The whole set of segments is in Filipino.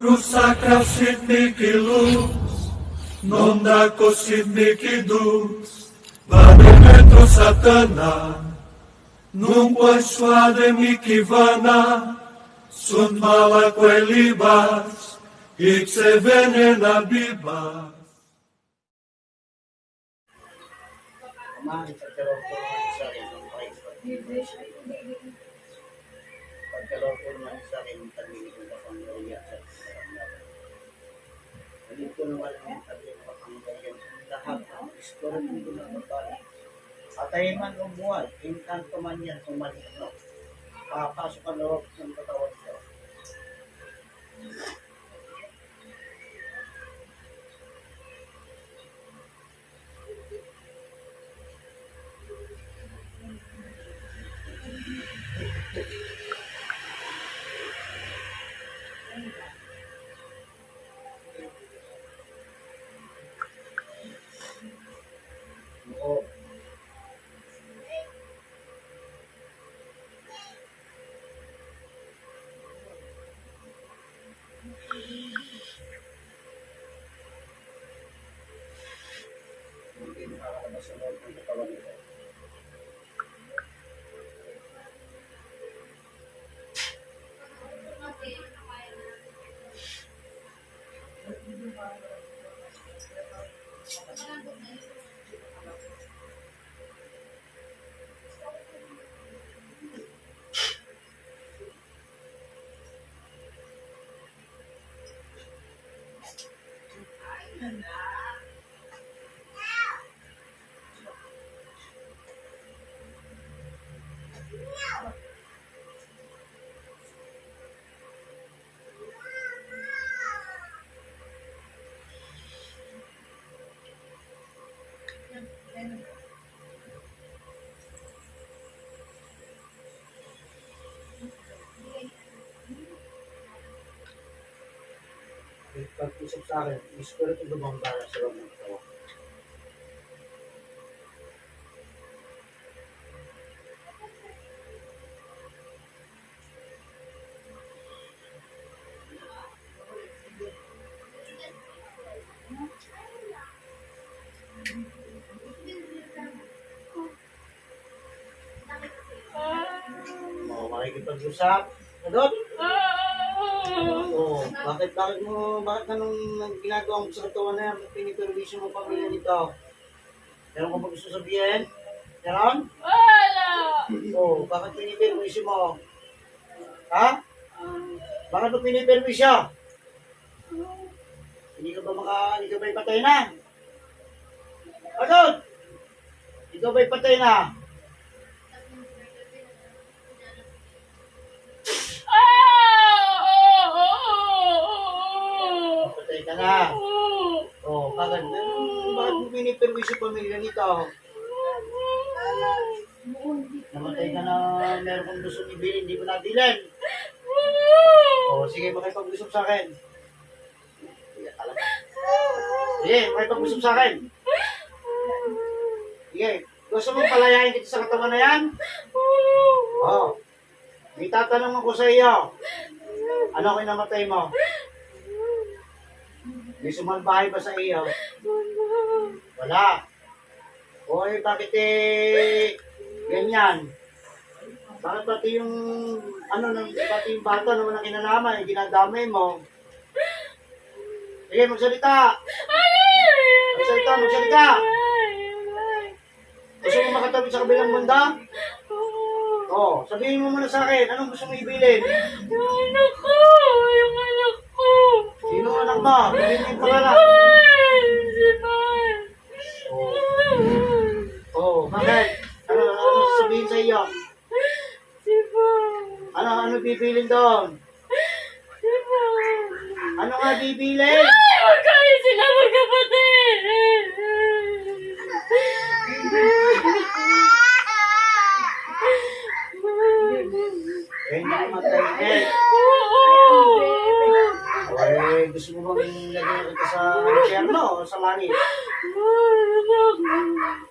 Rusaka sidniki luz, non dako sidniki dus, Bademetro satana, num poissuade mikivana, sunt mala libas, ikse venena bibas. Kumain sa kalorto sa akin ng pagkalorto naman sa akin ng tabi ng kapanggalya sa karamdaman. Dito naman ang tabi ng kapanggalya lahat ng iskoro dito na mabali. Patay man o buhay, inkanto man yan tumalik no. Papasok ang loob ng katawan ko. Oo. Hindi makakalabas sa loob ng katawan nito. Pag-usap sa akin, iskoro ito lumambara sa loob ng katawan. Makikipag-usap. Adot? Oo. Bakit anong ginagawa mo sa katawan na yan? Piniperwisyo mo pamilya nito? Meron ka ba gusto sabihin? Meron? Wala! Oo. Bakit piniperwisyo mo? Ha? Bakit mo piniperwisyo? Hindi ka ba ipatay na? Adot? Ikaw ba ipatay na? Patay ka na. Oh, bakit mo piniperwisyo pamilya nito? Namatay ka na, meron kong gusto ibilin, hindi mo nabilin. Oh, sige, makipag-usap sa akin. Sige, makipag-usap sa akin. Sige, gusto mong palayain kita sa katawan na yan? Oh, may tatanong ako sa iyo. Ano kinamatay mo? May sumalbahay ba sa iyo? Wala. Oy, bakit ganyan? Bakit pati yung pati yung bata naman ang kinalaman, ginadamay mo? Sige, magsalita! Magsalita! Gusto mo makatabi sa kabilang banda? Oh, sabihin mo muna sa akin, anong gusto mo ibilin? Yung anak ko! Yung anak ko! Sino ang anak mo? Sabihin mo yung pangalan. Si Man! Oh, bakit? Ano sasabihin sa iyo? Si Man! Ano bibilin doon? Si Man! Ano nga bibilin? Ay! Huwag kayo sila magkapatid! Eh, namatay eh. Eh, gusto mo bang lagyan kita sa impyerno o sa langit?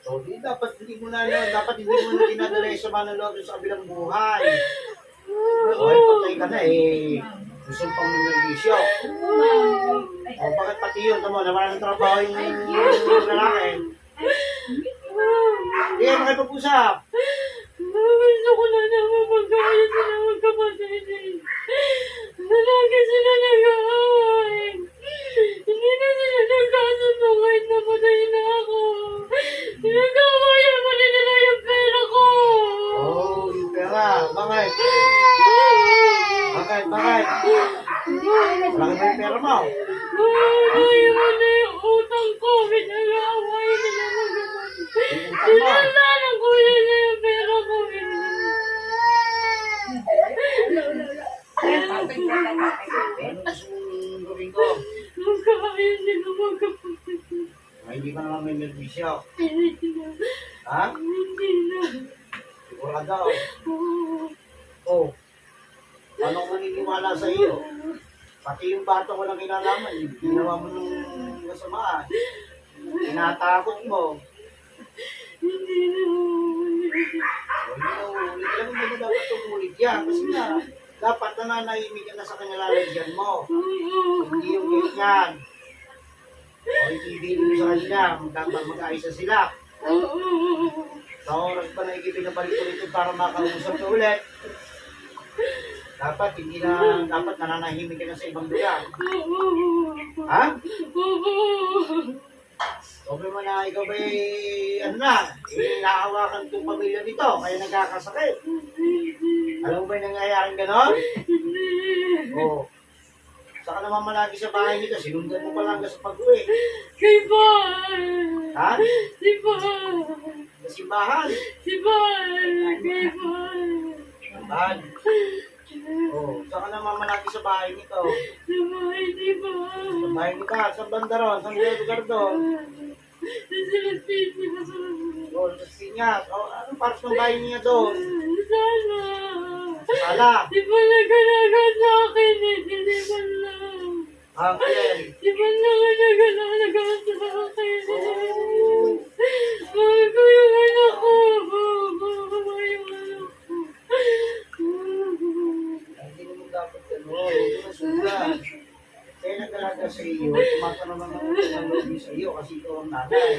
So, dapat hindi mo na dinadala yung sama ng loob sa kabilang buhay. Okay, patay ka na eh. Gusto pang nangyisyo. yun, tamo, nawala ng trabaho yung lalaki. Hindi kayo makipag-usap. Gusto ko na naman magkaya sila magkapatid. Lagi sila nag-aaway. Hindi na sila nagkasundo kahit napatay na ako. Nag-aawayan pa rin nila yung pera ko. Oh, yung pera. Bakit? Bakit? Bakit? Malaki ba yung pera mo? Naiwan na yung utang ko. Nag-aawayan nila magkapatid. Sinalanan ko nila yung pera ko. Ano gusto mong gawin ko? Magkaya sila magkapatid. Hindi ka naman may nervisyo. Hindi na. Ha? Hindi na. Sigurado. Oh. Paano ko naniniwala sa iyo? Pati yung bato ko lang kinalaman. Ginawa mo ng kasamaan. Tinatakot mo. Hindi na. Ulit lang mo dapat tumulit yan. Kasi nga, dapat nananahimik ka na sa kanilalagyan mo. Hindi yung ganyan. O itibigin mo sa kanya, mag-aisa sila. Sa oras pa na ikipinabalik ko rito para makausap ka ulit. Dapat dapat nananahimik ka na sa ibang lugar. Ha? Sabi mo na ikaw ba'y, naahawakan itong pamilya nito, kaya nagkakasakit. Alam mo ba'y nangyayaring gano'n? Oo. Saka naman malagi sa bahay nito, sinundan mo pa lang sa pag-uwi. Kay Bon! Ha? Si Bon! Sa simbahan. Si Bon! Kay Bon! Simbahan. Oo. Saka naman malagi sa bahay nito. Sa bahay ni Bon! Sa bahay nito, sa banda ron, sa lugar doon. Sa Silipino! Oo, sa Piñas. O, ano para sa bahay niya doon? Sana! Sala. Di ba nagalaga sa akin eh? Di ba lang? Angel. Di ba nagalaga sa akin eh? Mahal ko yung anak ko. Mahal ko yung anak ko. Hindi mo dapat gano'n. Hindi mo sundan. Kaya nagalaga sa iyo, tumatanong naman ng lobby sa iyo kasi ikaw ang nanay.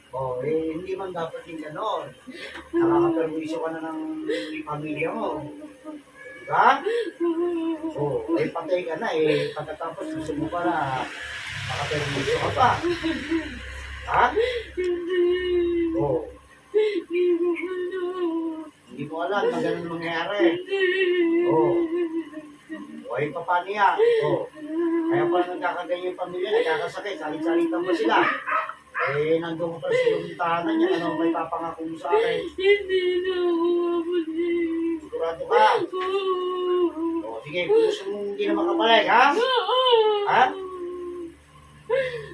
O, hindi man dapat yung gano'n. Nakakaperwisyo ka na ng pamilya mo. Diba? O, patay ka na pagkatapos gusto mo pa na makaperwisyo ka pa. Ha? Hindi. O, Hindi ko alam. hindi mo alam na ganun mangyayari. Hindi. O, ay paano yan? O, kaya pala nagkakaganyan yung pamilya, nagkakasakit, salit-salitan mo sila. Nandun ko pa sa yung tahanan niya, ano may papangako mo sa akin? Hindi na ako mabalik. Sigurado ka? O, sige, kung gusto mong hindi na makabalik, ha? Ha?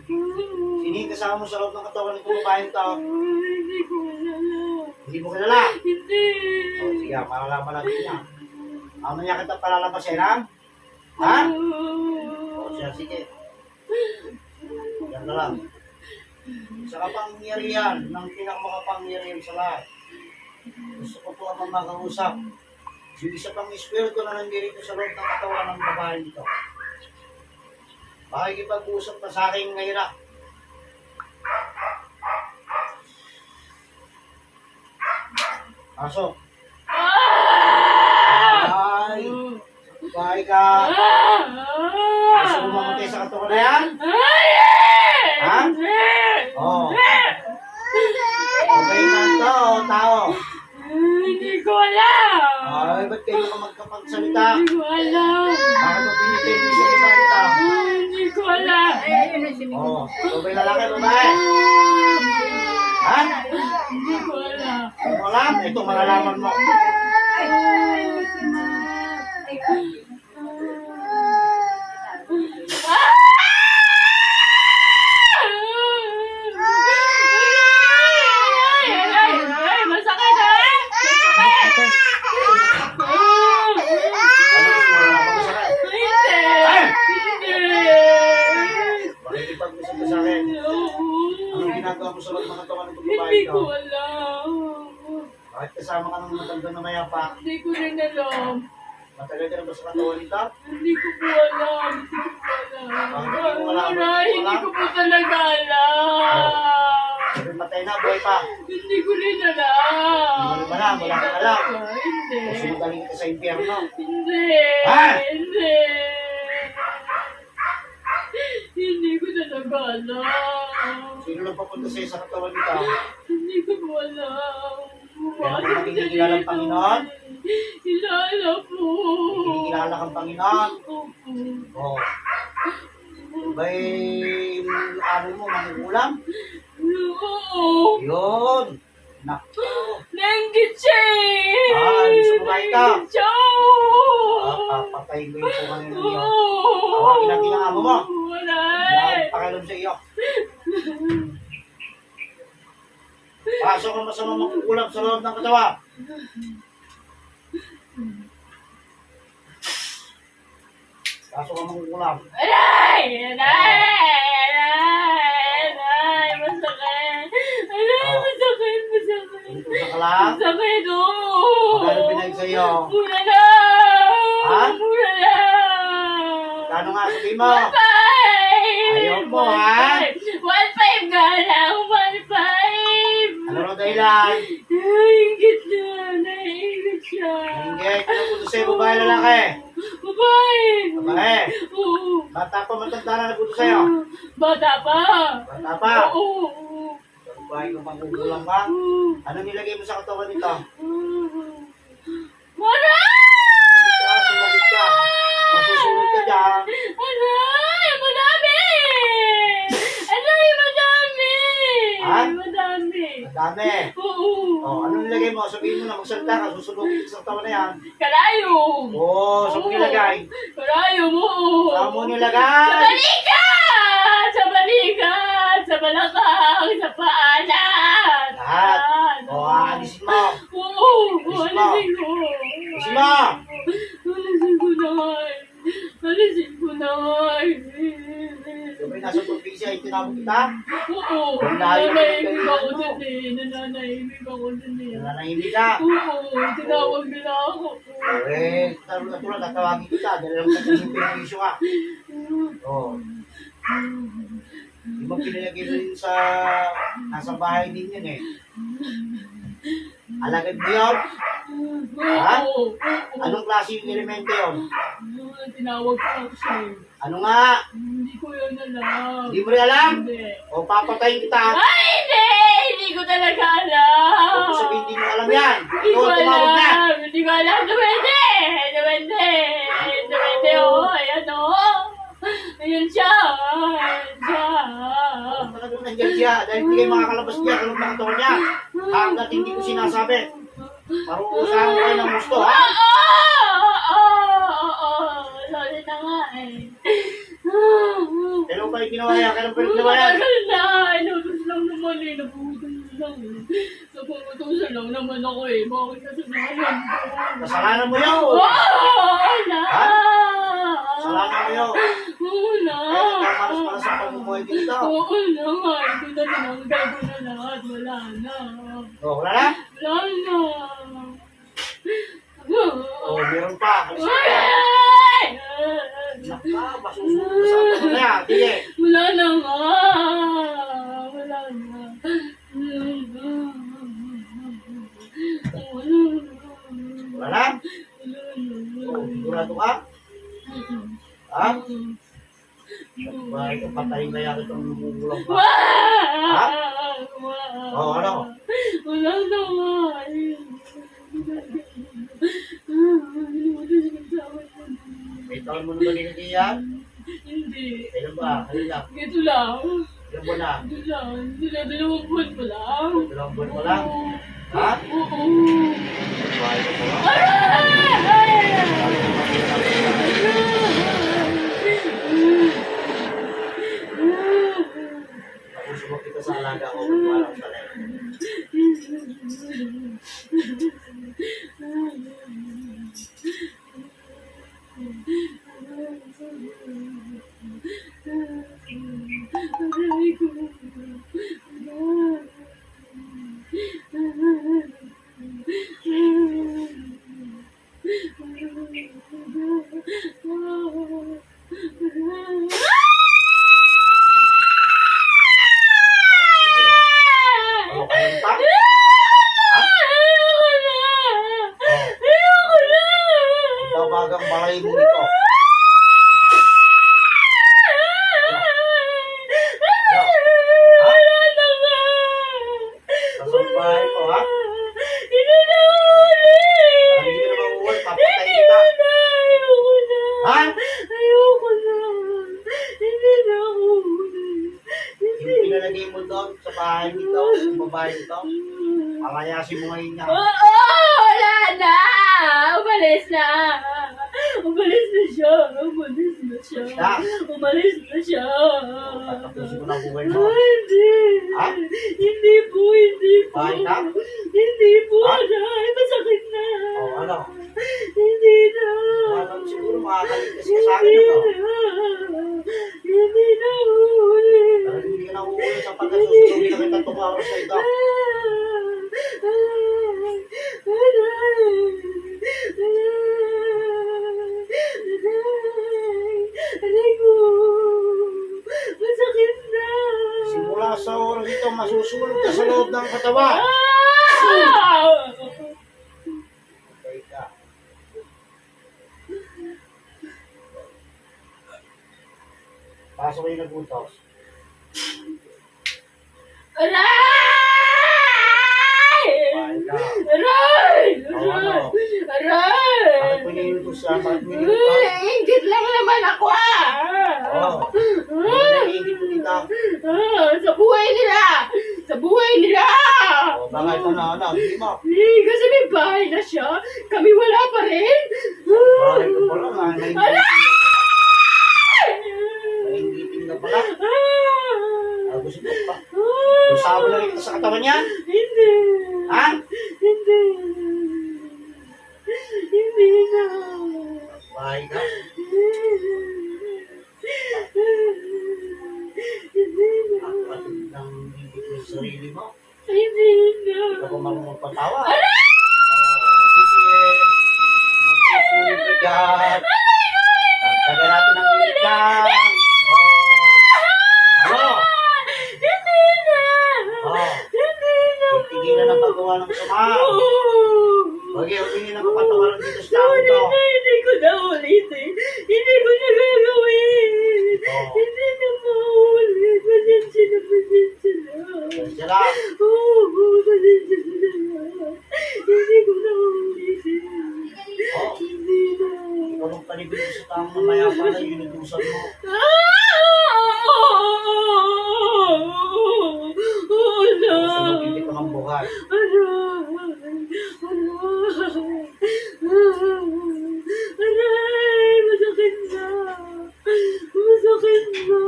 Sino yung kasama mo sa loob ng katawan ng babaeng to? Hindi ko alam. Hindi mo kilala? Hindi. O, sige, malalaman natin niya. Ano niya kita palalabasin, ha? Ha? O, siya, sige. Yan na lang. Sa kapangyarihan ng pinakamakapangyarihan sa lahat. Gusto ko po ang makausap. Yung isa pang espiritu na nandirito sa loob ng katawan ng babae nito. Makikipag-usap pa sa akin ngayon na. Pasok. Ay! Bahay ka. Gusto mo mamatay sa katawan na yan? Ha? Oo. Okay na ito, tao. Hindi ko alam. Ay, ba't kayo ka magkapagsalita? Hindi ko alam. Bakit mo pinipili mo sa babae ito? Hindi ko alam. Oo. Ito lalaki, babae? Ha? Hindi ko alam. Hindi mo alam? Ito, malalaman mo. Ay, masakit ha? Masakit. Ano gusto mo malaman mo sa akin? Hindi. Pakikipag-usap ka sa akin. Anong ginagawa mo sa loob ng katawan ng babae Hindi ito? ko alam. Bakit kasama ka ng matanda na mayapa? Hindi ko rin alam. Matagal ka na ba sa katawan nito? Hindi ko po alam. Hindi ko po alam. Bakit hindi mo alam? Aray, talaga alam. Sabi patay na, buhay pa. Hindi ko rin alam. Hindi mo alam, wala kang alam. Hindi. Gusto mo galing kita sa impyerno. Hindi. Ha? Hindi. Hindi ko talaga alam. Sino lang papunta sa'yo sa katawan nito? Hindi ko po alam. Kaya kung makikilala ang Panginoon? Kilala po. Kinikilala kang Panginoon. Opo. Oo. Bay, ano mo, mangulam? Oo. Yun. Naku. Nenggit siya eh. Gusto mo ba ito? Nenggit siya. Papatayin ko yung pukan ninyo. Oo. Tawagin natin ang amo mo. Wala Wala eh. akong pakialam sa iyo. Pasok ang masama makukulam sa loob ng katawan. Pasok ang makukulam. Aray! Masakit! Aray! Masakit! Inutusan ka lang. Masakit! Oo! Magkano pinag sa iyo? Mura na! Ha? Mura na! Kano nga sabihin mo? 1.5! Ayaw mo, ha? 1.5 nga lang! 1.5! Ano raw dahilan? Naingit na! Naingit siya! Inggit. Ano puto sa'yo, babae lalaki? Babae! Babae. Oo! Bata pa matanda na nagputo sa'yo. Bata pa! Bata pa. Oo! Babae kang makukulam ka. Oo! Ano nilagay mo sa katawan nito? Wala! Sumagot ka. Masusunod ka dyan. Aray! Madami! Aray! Madami! Ha? Madami! Madami. Oo! Oh, ano nilagay mo? Sabihin mo na magsalita ka. Susunod ka sa katawan na yan. Karayom! Oo, saan mo nilagay? Karayom! Oo! Saan mo Sa nilagay? balikat! Sa balikat! Sa balakang! Sa paanan! Lahat. O, aalisin mo. Oo! Alis mo. Alisin ko! Alisin mo. Alisin ko na! Alisin ko na! Sabi nasa probinsya, itinabot kita. Oo! Layo ng Nananahimik kaibigan ako mo. dun eh! Nananahimik ako dun eh! Nananahimik ka. Oo! Tinawag nila ako! Eh, taro na tulad, tatawagin kita. Dahil lang sa pinisyo ka. Oo. Di ba pinilagay mo yun sa nasa bahay din yun eh? Alagad mo yun? Ha? Oo! Anong klase yung elemento yun? Tinawag ko ako siya eh. Ano nga? Hindi ko yun alam. Hindi mo rin alam? Hindi. O papatayin kita? Ay, hindi! Hindi ko talaga alam. O sabihin hindi mo alam yan? Hindi ko Ito, tumawag na. alam. Hindi ko alam. Duwende! Duwende! Duwende, oh. Ayan, oh. Ayan siya. Ayan siya. Baka doon nandiyan siya. Dahil hindi kayo makakalabas niya. Kalong nakatawan niya. Hanggat hindi ko sinasabi. Paruusahan ko kayo ng gusto, ha? Sorry na nga eh. Kailan pa yung ginawa yan? Kailan pa yung ginawa yan? Matagal na. Inutos lang naman eh. Naputusan lang eh. Naputusan lang naman ako eh. Bakit kasalanan ko? Kasalanan mo yun. Wala! Ha? Kasalanan mo yun. Wala! Kaya nagkamalas para sa pamumuhay dito. Oo na nga. Ito na tinanggal ko na lahat. Wala na. O, wala na? Wala na. O, meron pa. Alis ka. Ay! Naka, masusunod ka sa ano na yan. Sige. Wala na nga. Wala na. Wala na? O, sigurado ka? Ha? Bakit ang patayin na yan itong lumugulang pa? Ha? O, ano? Wala na nga. May taon mo naman nilagay yan? Hindi. Kailan ba? Kailan lang? Ito lang. Ilan buwan na? Ito lang. Ito lang. 2 buwan pa lang. 2 buwan mo lang? Ha? Oo. Bahay ka pa lang? Tapos mo kita sa alaga ko. Walang sa lahat. Ah! doon sa bahay nito, sa babae nito. Palayasin mo ngayon niya. Oo! Wala na! Umalis na! Umalis na siya! Umalis na siya! Umalis na siya! Tapusin ko na buhay mo. Hindi! Ha? Hindi po! Hindi po! Bahay na? Hindi po! Ha? Ay, masakit na! O, ano? Hindi na! Ano, siguro makakaligtas ka sa akin, ano? Hindi na uli! Pero hindi ka na uuwi sa pagkasusunod na kita tumawag sa ito. Aray ko! Masakit na! Simula sa oras ito, masusulog ka sa loob ng katawan. Okay ka. Pasok kayo nagpuntos. Aray! Bahay ka. Aray! Oo, ano? Aray! Bakit mo nilitos siya? Bakit mo nilitos ka? Ingit lang naman ako Oo. Naiingit mo dito. Sa buhay nila! Sa buhay nila! O, bakit ano? Hindi mo. Kasi may bahay na siya. Kami wala pa rin. Bakit ko pala nga? Naiingitin ka pala. Gusto mo pa. Gusto mo na rin sa katawan niya? Hindi. Ha? Hindi. Hindi na. Bahay ka. Hindi na. Ang patid ng hindi ko sa sarili mo. Hindi na. Hindi ka pa marunong patawa. Aray! Sige. Magsusunod ka dyan. Tagal natin ang ikan. Ano? Hindi na. Oh. Hindi na. Tigilan ang paggawa ng sama. Huwag yung ang kapatawaran dito sa tao Sorry to. na, hindi ko na ulit eh. Hindi ko na gagawin. Oh. Hindi na maulit. Pasensya na. Diyan lang. Oo, pasensya na. Hindi ko na ulit eh. Oh. Hindi na. Ikaw nung panibig sa taong mamaya pa na yun yung dusan mo. Oo na. Gusto mo hindi ka ng buhay. Aray, masakit na. Masakit na.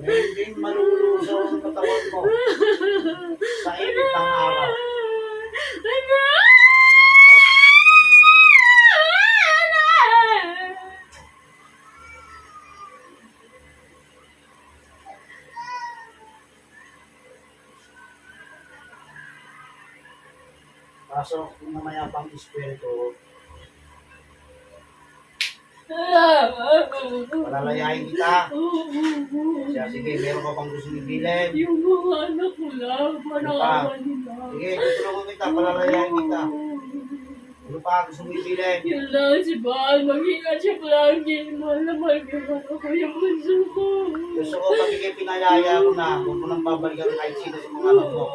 Hindi malulusaw ang katawan mo. Sa init ng araw. Kaso kung mamaya pang espiritu, palalayain kita. Siya, sige, meron ka pang gusto ibilin. Yung mga anak ko lang, panakawan nila. Sige, tutulungan kita, palalayain kita. Ano pa gusto mo ibilin? Yun lang si Baal, mag-ingat siya lagi. Mahal na mahal ko yung bunso ko. Gusto ko pag ikay pinayaya ko na, huwag mo nang babalikan kahit sino sa mga anak mo.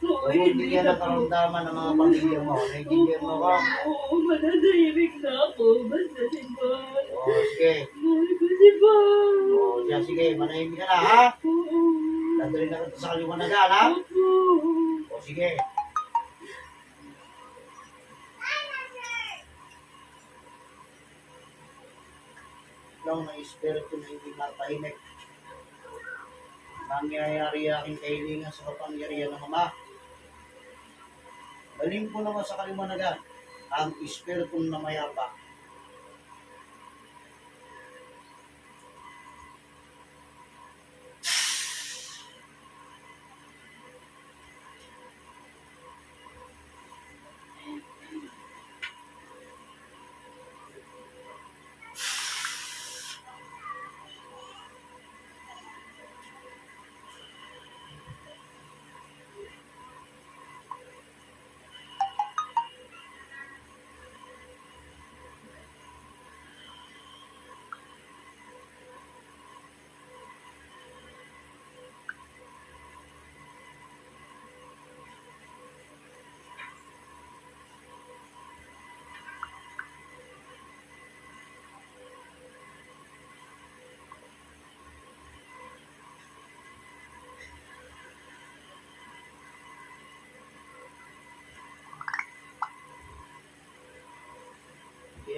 Huwag mo bigyan ng karamdaman ng mga pamilya mo. Naiintindihan mo ka? Oo, mananahimik na ako. Basta si Baal. O, sige. Mahal ko si Baal. O, siya, sige, manahimik ka na, ha? Oo. Dadalhin na kita sa kaliwanagan, ha? Opo. O, sige. Lang ng espiritu na hindi matahimik. Nangyayari aking kahilingan sa kapangyarihan ng Ama. Galing ko naman sa kaliwanagan ang espiritu na mayapa.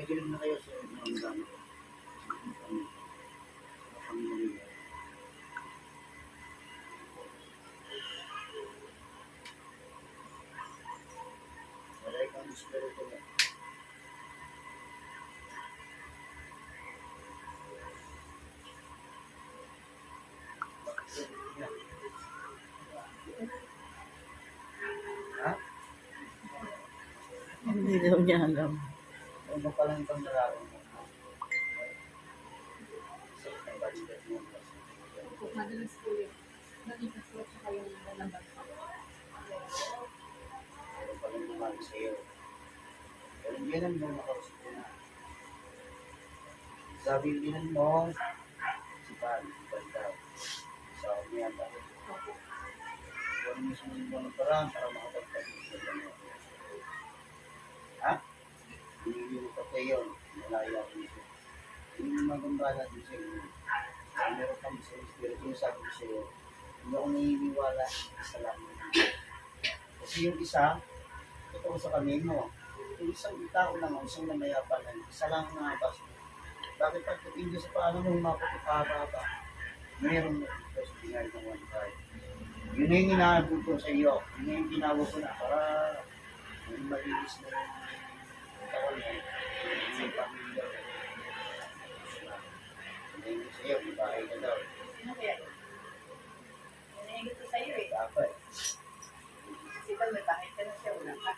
Nakikinig na kayo sa mga gamit. Pamilya. Wala kang espiritu mo. Ha? Hindi daw niya alam. Ano pa lang itong nararamdaman mo? Sa isang balikat mo. Madalas po yun. Nalipas po siya kayong nalabas. Ano pa lang naman sa'yo. Pero ganun mo nakausap ko na. Sabi din mo, si Pan daw. Sa niya daw. Huwag mo sumunod mo ng parang para makapagpagpagpag sa ganyan. Ha? Hindi mo pa kayo. Malaya ko nito. Hindi mo magambala din sa inyo. Meron kami sa Espiritu yung sabi ko sa iyo. Hindi ako naniniwala sa lahat. Kasi yung isa, totoo sa kami mo. Yung isang tao lang, isang namayapan lang, isa lang nga bas. Bakit pagdating doon sa paano mo mapapapaba? Meron mo ito sa binay ng 1.5. Yun na yung inaabot ko sa iyo. Yun na yung tinawag ko na para malinis na yung kawan mo. Yung pamilya. Yun na yung sa iyo, may bahay ka daw. Ano kaya? Nangyayagit ko sa'yo eh. Dapat. Kasi ba may bahay ka na siya, wala ka.